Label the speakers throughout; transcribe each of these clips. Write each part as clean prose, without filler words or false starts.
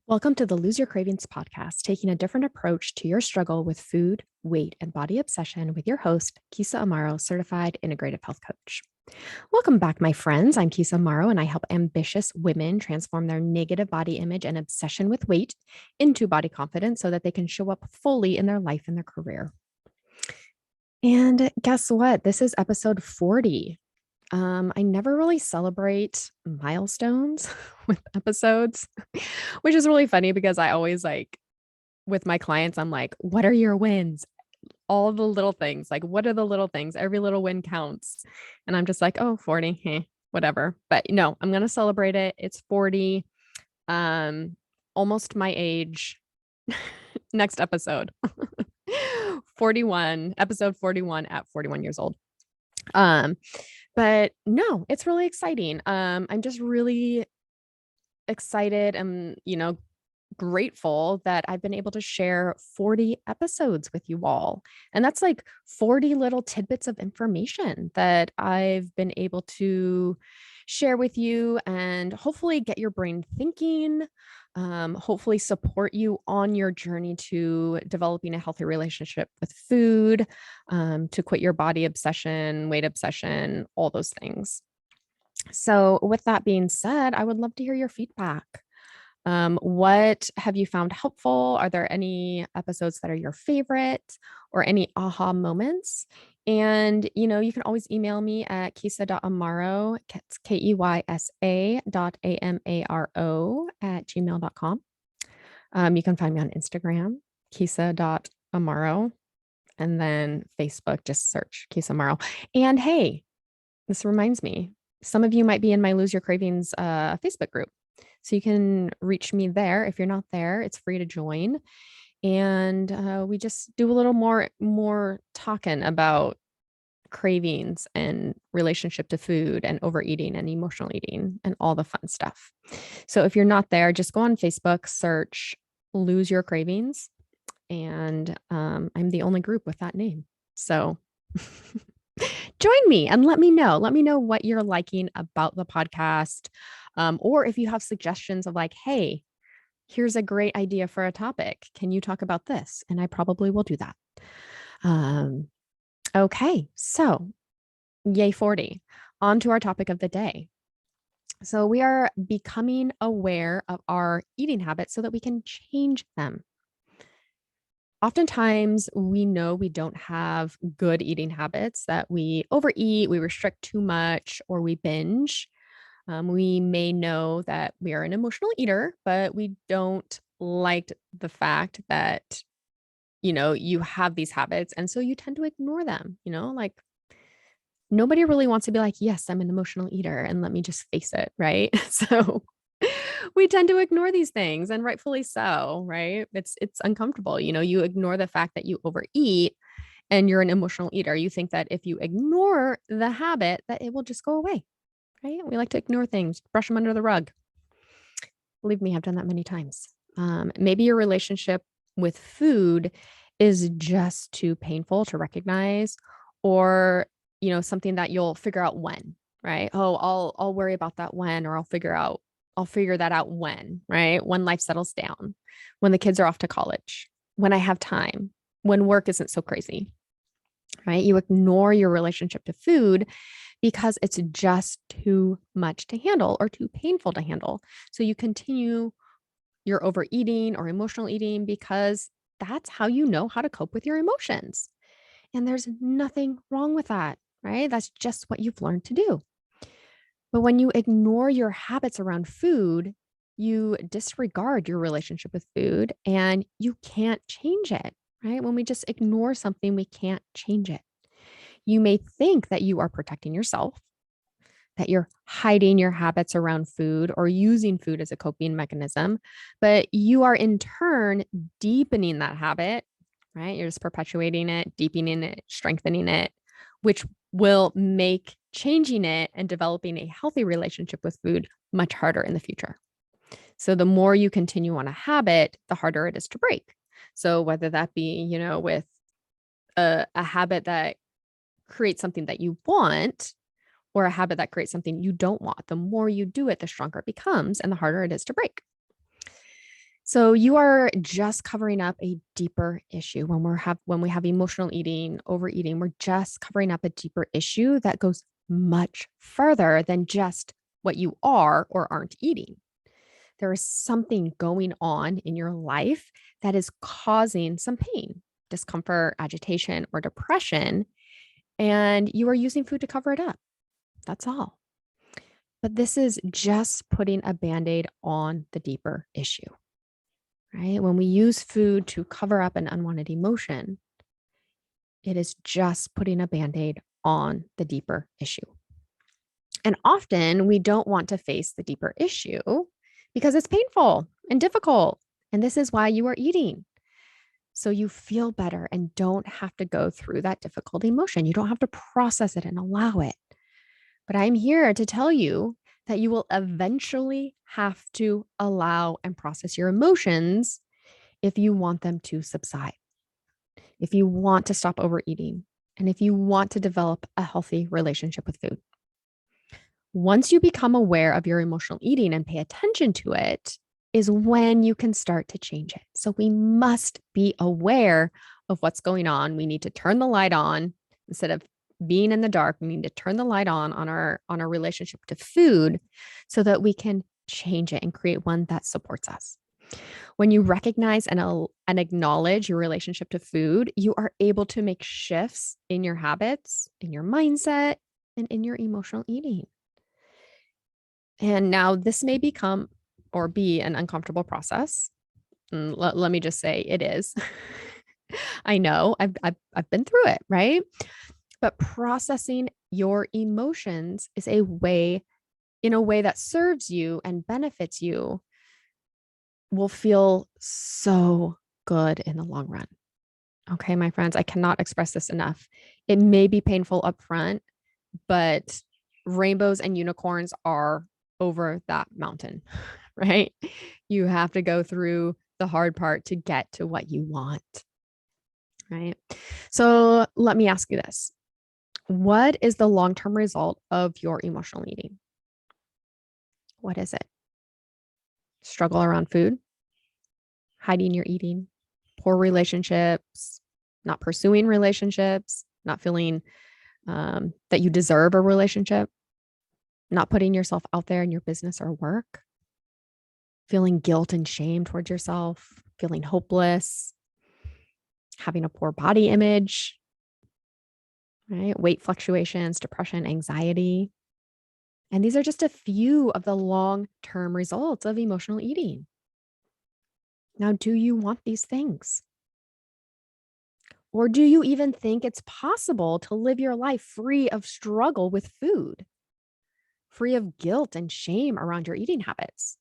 Speaker 1: Welcome to the Lose Your Cravings podcast, taking a different approach to your struggle with food, weight, and body obsession with your host, Keysa Amaro, certified integrative health coach. Welcome back, my friends. I'm Keysa Amaro, and I help ambitious women transform their negative body image and obsession with weight into body confidence so that they can show up fully in their life and their career. And guess what? This is episode 40. I never really celebrate milestones with episodes, which is really funny because I always with my clients, I'm like, what are your wins? All the little things, like, what are the little things? Every little win counts. And I'm just like, oh, 40, whatever. But no, I'm going to celebrate it. It's 40, almost my age. Next episode, 41, episode 41 at 41 years old. But no, it's really exciting. I'm just really excited and, grateful that I've been able to share 40 episodes with you all. And that's like 40 little tidbits of information that I've been able to share with you and hopefully get your brain thinking, hopefully support you on your journey to developing a healthy relationship with food, to quit your body obsession, weight obsession, all those things. So with that being said, I would love to hear your feedback. What have you found helpful? Are there any episodes that are your favorite or any aha moments? And, you can always email me at keysa.amaro, it's Keysa.amaro @gmail.com. You can find me on Instagram, keysa.amaro, and then Facebook, just search Keysa Amaro. And hey, this reminds me, some of you might be in my Lose Your Cravings Facebook group. So you can reach me there. If you're not there, it's free to join. And we just do a little more talking about cravings and relationship to food and overeating and emotional eating and all the fun stuff. So if you're not there, just go on Facebook, search Lose Your Cravings. And I'm the only group with that name. So join me and let me know. Let me know what you're liking about the podcast. Or if you have suggestions of like, hey, here's a great idea for a topic. Can you talk about this? And I probably will do that. Okay, so yay 40. On to our topic of the day. So we are becoming aware of our eating habits so that we can change them. Oftentimes, we know we don't have good eating habits, that we overeat, we restrict too much, or we binge. We may know that we are an emotional eater, but we don't like the fact that, you have these habits. And so you tend to ignore them, like nobody really wants to be like, yes, I'm an emotional eater and let me just face it. Right. So we tend to ignore these things, and rightfully so, right? It's uncomfortable. You ignore the fact that you overeat and you're an emotional eater. You think that if you ignore the habit, that it will just go away, right? We like to ignore things, brush them under the rug. Believe me, I've done that many times. Maybe your relationship with food is just too painful to recognize, or something that you'll figure out when, right? Oh, I'll worry about that when, or I'll figure that out when, right? When life settles down, when the kids are off to college, when I have time, when work isn't so crazy, right? You ignore your relationship to food because it's just too much to handle or too painful to handle. So you continue your overeating or emotional eating because that's how you know how to cope with your emotions. And there's nothing wrong with that, right? That's just what you've learned to do. But when you ignore your habits around food, you disregard your relationship with food and you can't change it, right? When we just ignore something, we can't change it. You may think that you are protecting yourself, that you're hiding your habits around food or using food as a coping mechanism, but you are in turn deepening that habit, right? You're just perpetuating it, deepening it, strengthening it, which will make changing it and developing a healthy relationship with food much harder in the future. So the more you continue on a habit, the harder it is to break. So whether that be, with a habit that creates something that you want, or a habit that creates something you don't want, the more you do it, the stronger it becomes and the harder it is to break. So you are just covering up a deeper issue when we have emotional eating, overeating, we're just covering up a deeper issue that goes much further than just what you are or aren't eating. There is something going on in your life that is causing some pain, discomfort, agitation, or depression, and you are using food to cover it up. That's all. But this is just putting a band aid on the deeper issue, right? When we use food to cover up an unwanted emotion, it is just putting a band aid on the deeper issue. And often we don't want to face the deeper issue because it's painful and difficult. And this is why you are eating. So you feel better and don't have to go through that difficult emotion. You don't have to process it and allow it. But I'm here to tell you that you will eventually have to allow and process your emotions if you want them to subside, if you want to stop overeating, and if you want to develop a healthy relationship with food. Once you become aware of your emotional eating and pay attention to it, is when you can start to change it. So we must be aware of what's going on. We need to turn the light on instead of being in the dark. We need to turn the light on our relationship to food so that we can change it and create one that supports us. When you recognize and acknowledge your relationship to food, you are able to make shifts in your habits, in your mindset, and in your emotional eating. And now this may become or be an uncomfortable process. Let me just say it is. I know I've been through it, right? But processing your emotions is in a way that serves you and benefits you will feel so good in the long run. Okay, my friends, I cannot express this enough. It may be painful up front, but rainbows and unicorns are over that mountain, right? You have to go through the hard part to get to what you want, right? So let me ask you this. What is the long-term result of your emotional eating? What is it? Struggle around food, hiding your eating, poor relationships, not pursuing relationships, not feeling that you deserve a relationship, not putting yourself out there in your business or work, feeling guilt and shame towards yourself, feeling hopeless, having a poor body image, right? Weight fluctuations, depression, anxiety. And these are just a few of the long-term results of emotional eating. Now, do you want these things? Or do you even think it's possible to live your life free of struggle with food, free of guilt and shame around your eating habits?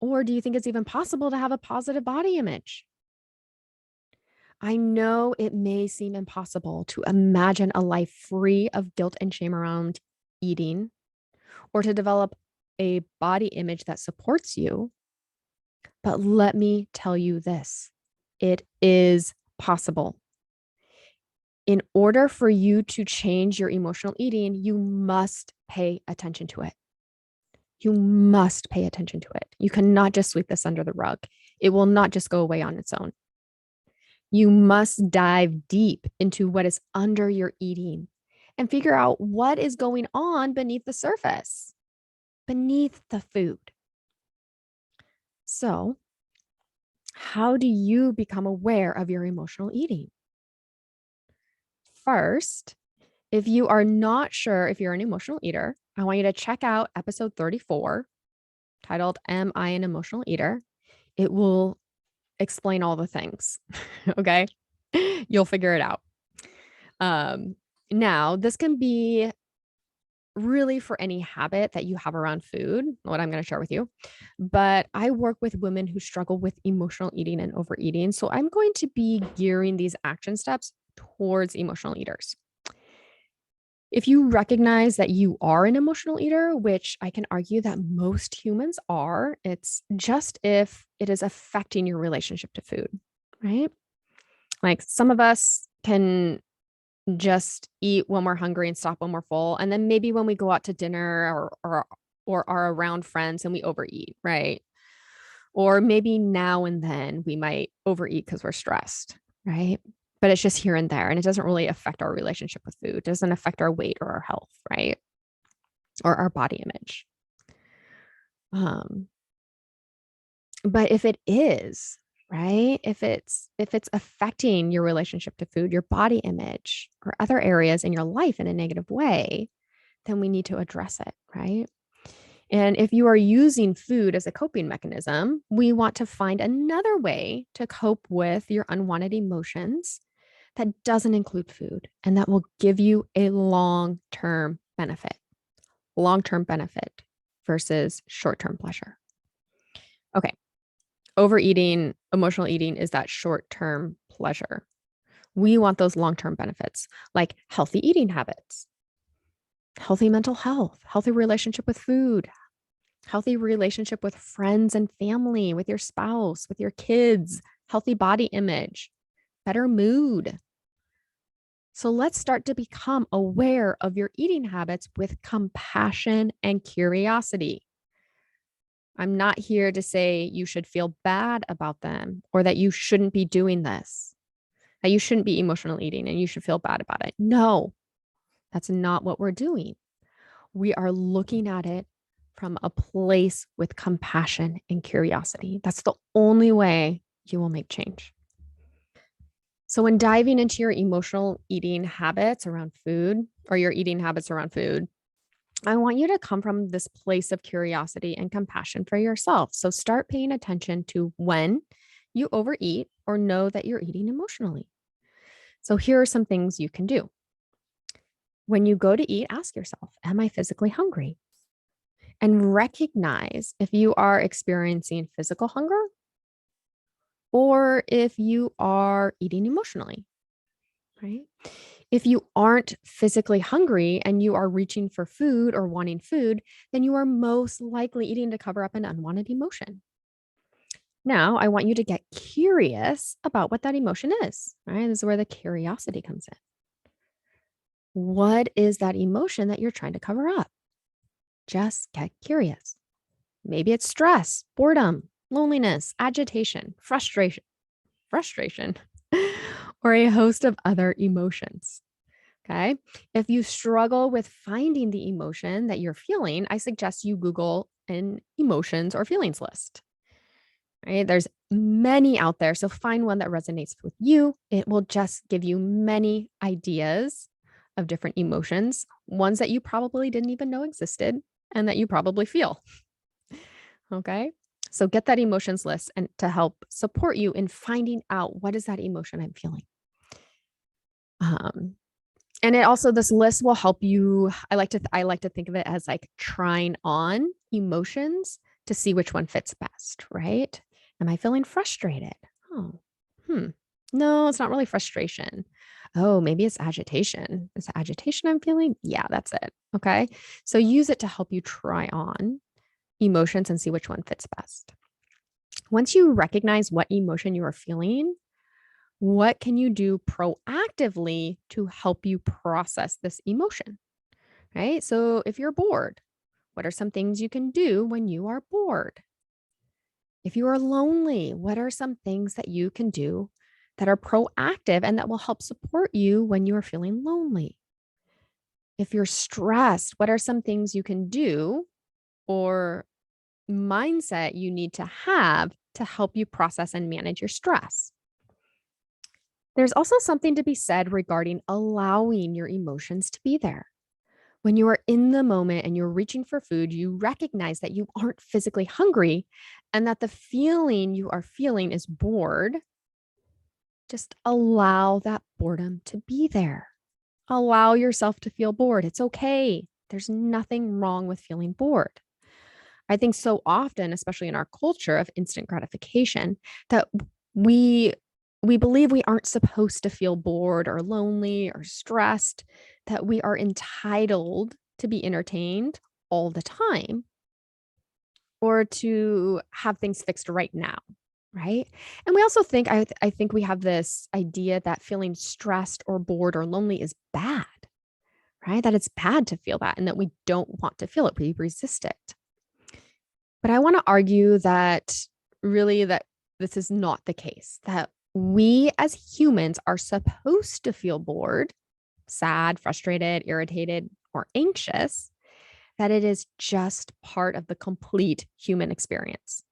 Speaker 1: Or do you think it's even possible to have a positive body image? I know it may seem impossible to imagine a life free of guilt and shame around eating or to develop a body image that supports you. But let me tell you this, it is possible. In order for you to change your emotional eating, you must pay attention to it. You must pay attention to it. You cannot just sweep this under the rug. It will not just go away on its own. You must dive deep into what is under your eating and figure out what is going on beneath the surface, beneath the food. So, how do you become aware of your emotional eating? First, if you are not sure if you're an emotional eater, I want you to check out episode 34 titled Am I an Emotional Eater? It will explain all the things. Okay. You'll figure it out. Now, this can be really for any habit that you have around food, what I'm going to share with you. But I work with women who struggle with emotional eating and overeating. So I'm going to be gearing these action steps towards emotional eaters. If you recognize that you are an emotional eater, which I can argue that most humans are, it's just if it is affecting your relationship to food, right? Like some of us can just eat when we're hungry and stop when we're full. And then maybe when we go out to dinner or are around friends and we overeat, right? Or maybe now and then we might overeat because we're stressed, right? But it's just here and there. And it doesn't really affect our relationship with food. It doesn't affect our weight or our health, right? Or our body image. But if it is, right? If it's affecting your relationship to food, your body image, or other areas in your life in a negative way, then we need to address it, right? And if you are using food as a coping mechanism, we want to find another way to cope with your unwanted emotions that doesn't include food and that will give you a long-term benefit versus short-term pleasure. Okay. Overeating, emotional eating is that short-term pleasure. We want those long-term benefits like healthy eating habits, healthy mental health, healthy relationship with food, healthy relationship with friends and family, with your spouse, with your kids, healthy body image, better mood. So let's start to become aware of your eating habits with compassion and curiosity. I'm not here to say you should feel bad about them or that you shouldn't be doing this, that you shouldn't be emotional eating and you should feel bad about it. No, that's not what we're doing. We are looking at it from a place with compassion and curiosity. That's the only way you will make change. So, when diving into your emotional eating habits around food or your eating habits around food, I want you to come from this place of curiosity and compassion for yourself. So, start paying attention to when you overeat or know that you're eating emotionally. So, here are some things you can do. When you go to eat, ask yourself, am I physically hungry? And recognize if you are experiencing physical hunger or if you are eating emotionally, right? If you aren't physically hungry and you are reaching for food or wanting food, then you are most likely eating to cover up an unwanted emotion. Now, I want you to get curious about what that emotion is, right? This is where the curiosity comes in. What is that emotion that you're trying to cover up? Just get curious. Maybe it's stress, boredom, loneliness, agitation, frustration, or a host of other emotions. Okay. If you struggle with finding the emotion that you're feeling, I suggest you Google an emotions or feelings list. Right? There's many out there. So find one that resonates with you. It will just give you many ideas of different emotions, ones that you probably didn't even know existed and that you probably feel. Okay. So get that emotions list and to help support you in finding out what is that emotion I'm feeling. And it also, this list will help you. I like to think of it as like trying on emotions to see which one fits best, right? Am I feeling frustrated? Oh, no, it's not really frustration. Oh, maybe it's agitation. Is it agitation I'm feeling? Yeah, that's it. Okay. So use it to help you try on emotions and see which one fits best. Once you recognize what emotion you are feeling, what can you do proactively to help you process this emotion? Right. So if you're bored, what are some things you can do when you are bored? If you are lonely, what are some things that you can do that are proactive and that will help support you when you are feeling lonely? If you're stressed, what are some things you can do or mindset you need to have to help you process and manage your stress? There's also something to be said regarding allowing your emotions to be there. When you are in the moment and you're reaching for food, you recognize that you aren't physically hungry and that the feeling you are feeling is bored. Just allow that boredom to be there. Allow yourself to feel bored. It's okay. There's nothing wrong with feeling bored. I think so often, especially in our culture of instant gratification, that we we believe we aren't supposed to feel bored or lonely or stressed, that we are entitled to be entertained all the time or to have things fixed right now, right? And we also think I think we have this idea that feeling stressed or bored or lonely is bad, right? That it's bad to feel that and that we don't want to feel it. We resist it. But I want to argue that really that this is not the case, that we as humans are supposed to feel bored, sad, frustrated, irritated, or anxious, that it is just part of the complete human experience.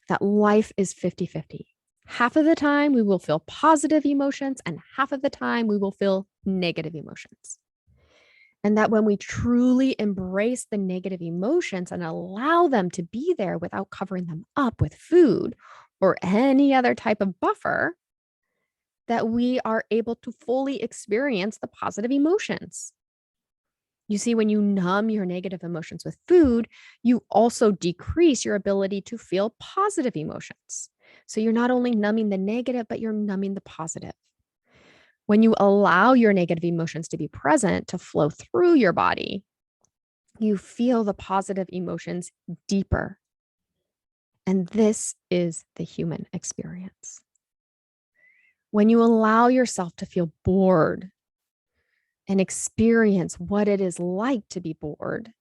Speaker 1: That life is 50-50. Half of the time we will feel positive emotions, and half of the time we will feel negative emotions. And that when we truly embrace the negative emotions and allow them to be there without covering them up with food or any other type of buffer, that we are able to fully experience the positive emotions. You see, when you numb your negative emotions with food, you also decrease your ability to feel positive emotions. So you're not only numbing the negative, but you're numbing the positive. When you allow your negative emotions to be present, to flow through your body, you feel the positive emotions deeper. And this is the human experience. When you allow yourself to feel bored and experience what it is like to be bored,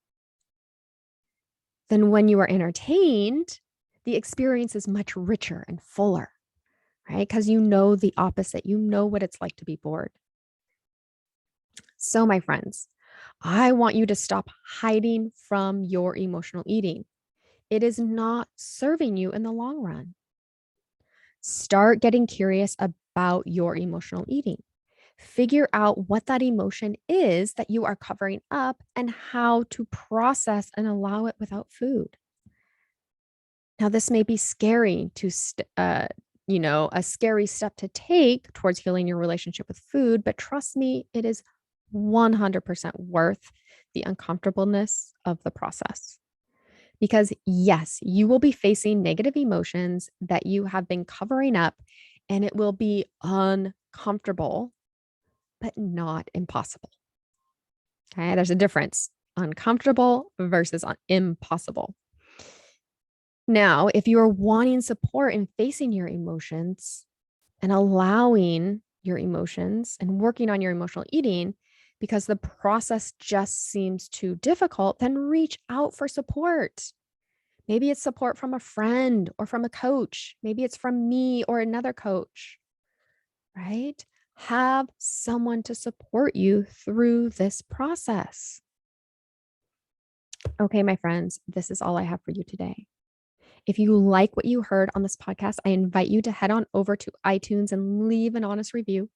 Speaker 1: then when you are entertained, the experience is much richer and fuller, right? Because you know the opposite. You know what it's like to be bored. So, my friends, I want you to stop hiding from your emotional eating. It is not serving you in the long run. Start getting curious about your emotional eating. Figure out what that emotion is that you are covering up and how to process and allow it without food. Now, this may be scary a scary step to take towards healing your relationship with food, but trust me, it is 100% worth the uncomfortableness of the process. Because yes, you will be facing negative emotions that you have been covering up, and it will be uncomfortable, but not impossible. Okay, there's a difference. Uncomfortable versus impossible. Now, if you are wanting support in facing your emotions and allowing your emotions and working on your emotional eating because the process just seems too difficult, then reach out for support. Maybe it's support from a friend or from a coach. Maybe it's from me or another coach, right? Have someone to support you through this process. Okay, my friends, this is all I have for you today. If you like what you heard on this podcast, I invite you to head on over to iTunes and leave an honest review.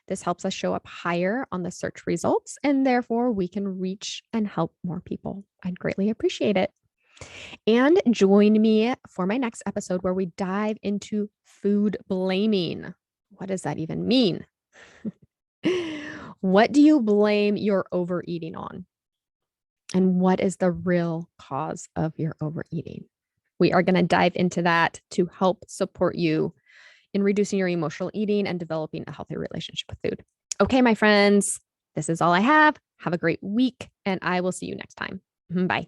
Speaker 1: This helps us show up higher on the search results, and therefore we can reach and help more people. I'd greatly appreciate it. And join me for my next episode where we dive into food blaming. What does that even mean? What do you blame your overeating on? And what is the real cause of your overeating? We are going to dive into that to help support you in reducing your emotional eating and developing a healthy relationship with food. Okay, my friends, this is all I have. Have a great week, and I will see you next time. Bye.